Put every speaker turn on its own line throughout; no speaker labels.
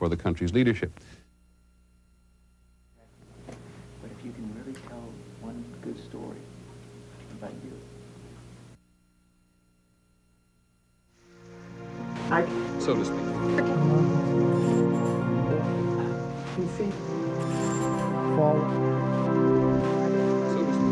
for the country's leadership.
But if you can really tell one good story about you.
So to speak.
Feet forward.
So to speak.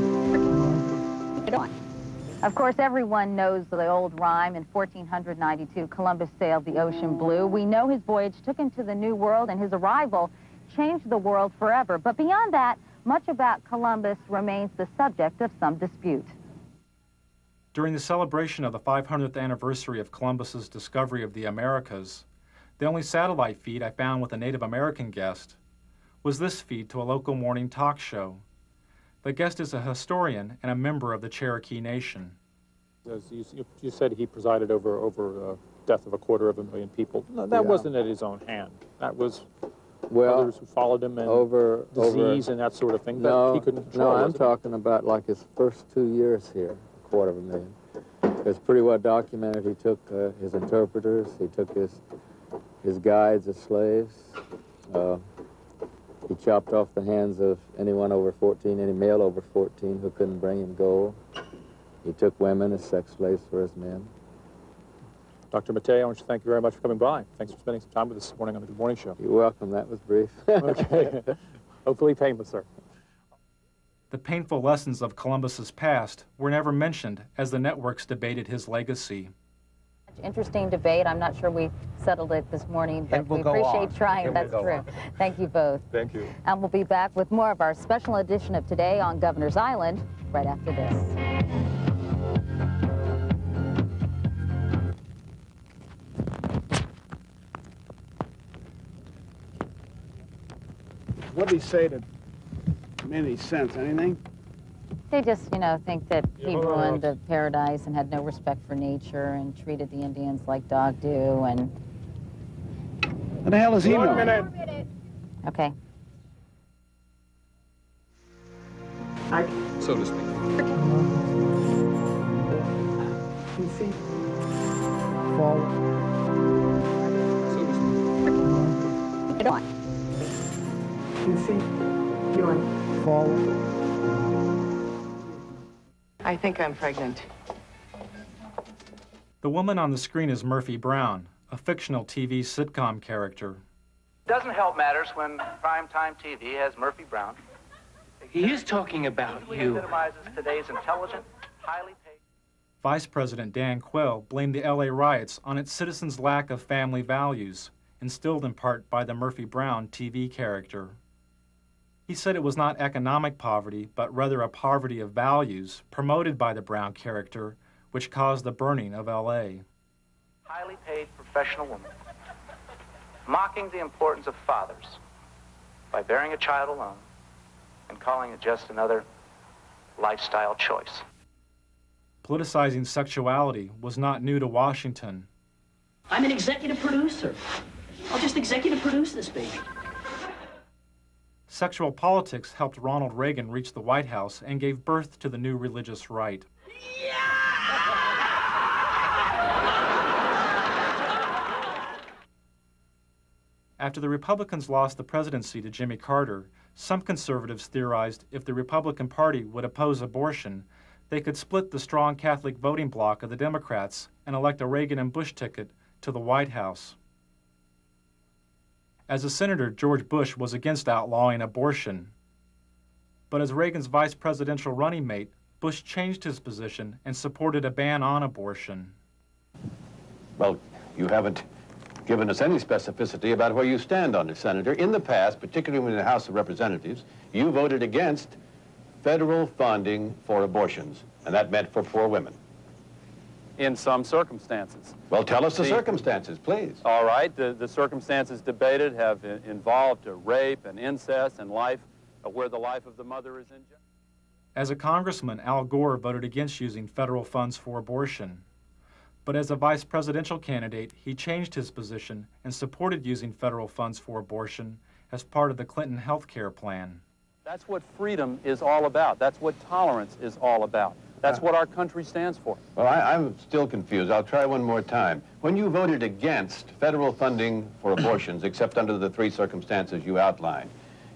Of course, everyone knows the old rhyme. In 1492, Columbus sailed the ocean blue. We know his voyage took him to the New World, and his arrival changed the world forever. But beyond that, much about Columbus remains the subject of some dispute.
During the celebration of the 500th anniversary of Columbus's discovery of the Americas, the only satellite feed I found with a Native American guest was this feed to a local morning talk show. The guest is a historian and a member of the Cherokee Nation.
You said he presided over death of 250,000 people. No, that wasn't at his own hand. That was others who followed him and disease and that sort of thing.
No,
he couldn't control.
I'm talking about like his first 2 years here, 250,000. It's pretty well documented. He took his interpreters, he took his guides as slaves. He chopped off the hands of anyone over 14, any male over 14 who couldn't bring him gold. He took women as sex slaves for his men.
Dr. Mattei, I want to thank you very much for coming by. Thanks for spending some time with us this morning on the Good Morning Show.
You're welcome. That was brief.
Okay. Hopefully painless, sir.
The painful lessons of Columbus's past were never mentioned as the networks debated his legacy.
Interesting debate. I'm not sure we settled it this morning, but we appreciate trying. That's true. Thank you both.
Thank you.
And we'll be back with more of our special edition of Today on Governor's Island right after this.
What did he say that made any sense? Anything?
They just, think that he ruined the paradise and had no respect for nature and treated the Indians like dog do and...
What the hell does he know?
1 minute.
Okay.
So to speak.
Feet forward.
So to speak.
Feet forward.
I think I'm pregnant.
The woman on the screen is Murphy Brown, a fictional TV sitcom character.
Doesn't help matters when primetime TV has Murphy Brown.
He is talking about you.
Epitomizes today's intelligent, highly paid...
Vice President Dan Quayle blamed the LA riots on its citizens' lack of family values, instilled in part by the Murphy Brown TV character. He said it was not economic poverty, but rather a poverty of values promoted by the Brown character, which caused the burning of LA.
Highly paid professional woman, mocking the importance of fathers by bearing a child alone and calling it just another lifestyle choice.
Politicizing sexuality was not new to Washington.
I'm an executive producer. I'll just executive produce this baby.
Sexual politics helped Ronald Reagan reach the White House and gave birth to the new religious right. After the Republicans lost the presidency to Jimmy Carter, some conservatives theorized if the Republican Party would oppose abortion, they could split the strong Catholic voting bloc of the Democrats and elect a Reagan and Bush ticket to the White House. As a senator, George Bush was against outlawing abortion. But as Reagan's vice presidential running mate, Bush changed his position and supported a ban on abortion.
Well, you haven't given us any specificity about where you stand on it, Senator. In the past, particularly in the House of Representatives, you voted against federal funding for abortions, and that meant for poor women.
In some circumstances.
Well, tell us the circumstances, please.
All right. The circumstances debated have involved rape and incest and life, where the life of the mother is in jeopardy.
As a congressman, Al Gore voted against using federal funds for abortion. But as a vice presidential candidate, he changed his position and supported using federal funds for abortion as part of the Clinton health care plan.
That's what freedom is all about. That's what tolerance is all about. That's what our country stands for.
Well, I'm still confused. I'll try one more time. When you voted against federal funding for abortions, except under the three circumstances you outlined,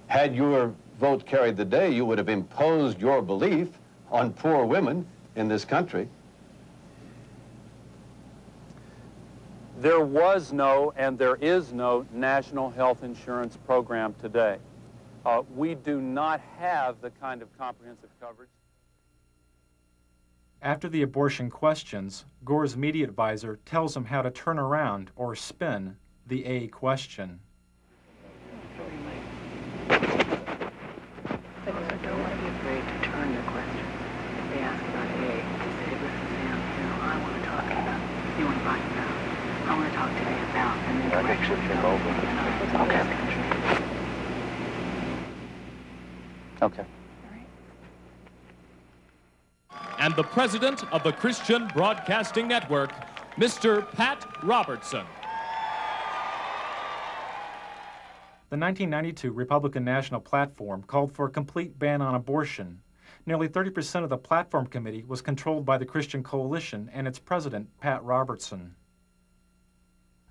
had your vote carried the day, you would have imposed your belief on poor women in this country.
There was no and there is no national health insurance program today. We do not have the kind of comprehensive coverage.
After the abortion questions, Gore's media advisor tells him how to turn around or spin the A question.
I want to talk today about and then direction
Okay.
And the president of the Christian Broadcasting Network, Mr. Pat Robertson.
The 1992 Republican National Platform called for a complete ban on abortion. Nearly 30% of the platform committee was controlled by the Christian Coalition and its president, Pat Robertson.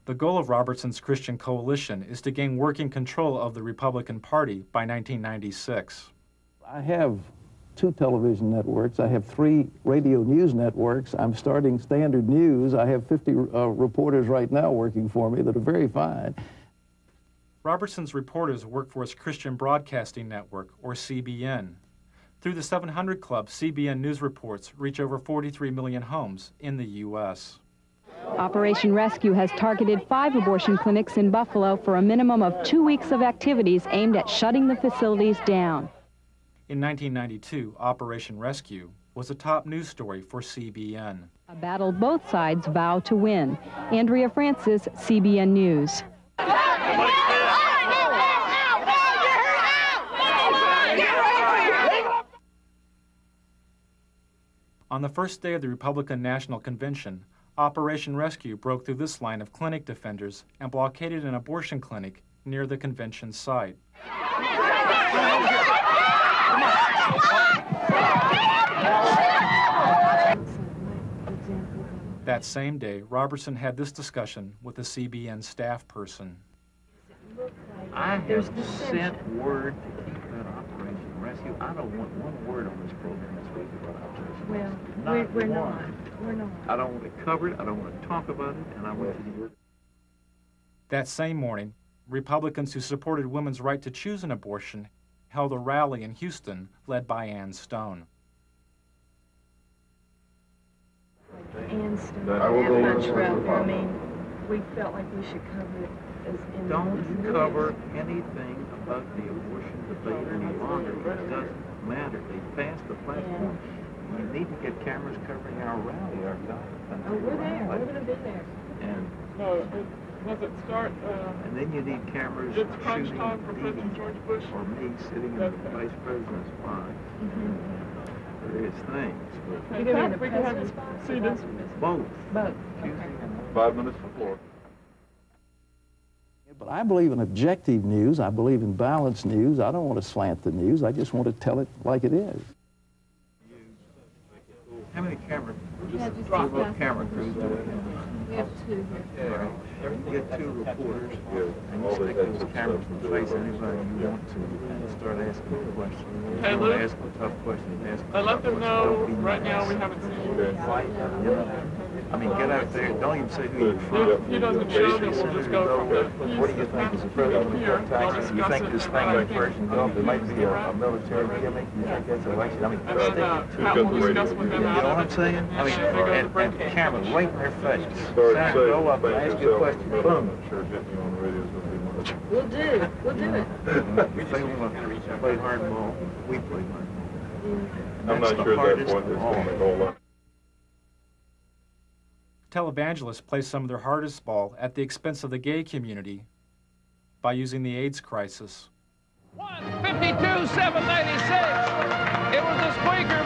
The goal of Robertson's Christian Coalition is to gain working control of the Republican Party by 1996.
I have 2 television networks. I have 3 radio news networks. I'm starting Standard News. I have 50 reporters right now working for me that are very fine.
Robertson's reporters work for his Christian Broadcasting Network, or CBN. Through the 700 Club, CBN News reports reach over 43 million homes in the U.S.
Operation Rescue has targeted 5 abortion clinics in Buffalo for a minimum of 2 weeks of activities aimed at shutting the facilities down.
In 1992, Operation Rescue was a top news story for CBN.
A battle both sides vow to win. Andrea Francis, CBN News.
On the first day of the Republican National Convention, Operation Rescue broke through this line of clinic defenders and blockaded an abortion clinic near the convention site. That same day, Robertson had this discussion with a CBN staff person.
I have sent word to keep that Operation Rescue. I don't want one word on this program this week about Operation Rescue.
Well, we're not. We're not.
I don't want to cover it. I don't want to talk about it. And I want you to work.
That same morning, Republicans who supported women's right to choose an abortion held a rally in Houston led by Ann Stone.
Ann Stone, I mean, we felt like we should cover it as in
Don't cover anything about the abortion debate any longer. It doesn't matter. They passed the platform. You need to get cameras covering our rally, our God.
Oh, we're there. We're going to be there.
And
does it start?
And then you need cameras
it's crunch
shooting
time for President George Bush.
Or me sitting in the Vice President's box. Various things.
You can have the president's box?
Both.
Both.
Okay.
5 minutes before.
But I believe in objective news. I believe in balanced news. I don't want to slant the news. I just want to tell it like it is.
How many camera crews do we have?
We have 2 here.
You get 2 reporters, and you stick those cameras in the face of anybody you want to, and start asking questions.
Hey,
you
Luke,
want to ask them tough questions, ask them
let them know right now we haven't seen you.
I mean, get out there. Don't even say who you're from.
If he doesn't show, then we'll just go from the
What do you think is the president of Texas? You think this thing in person, there might be a military gimmick? You think that's election? I mean,
and then Pat will discuss with them
you know what I'm saying? I mean, and the camera right in their face. Senator, go up and ask you a question. Boom.
We'll do it. We'll do it.
If they want to play hardball, we play hardball.
I'm not sure at that point it's going to make a whole lot.
Televangelists play some of their hardest ball at the expense of the gay community by using the AIDS crisis.
52-796. It was the squeaker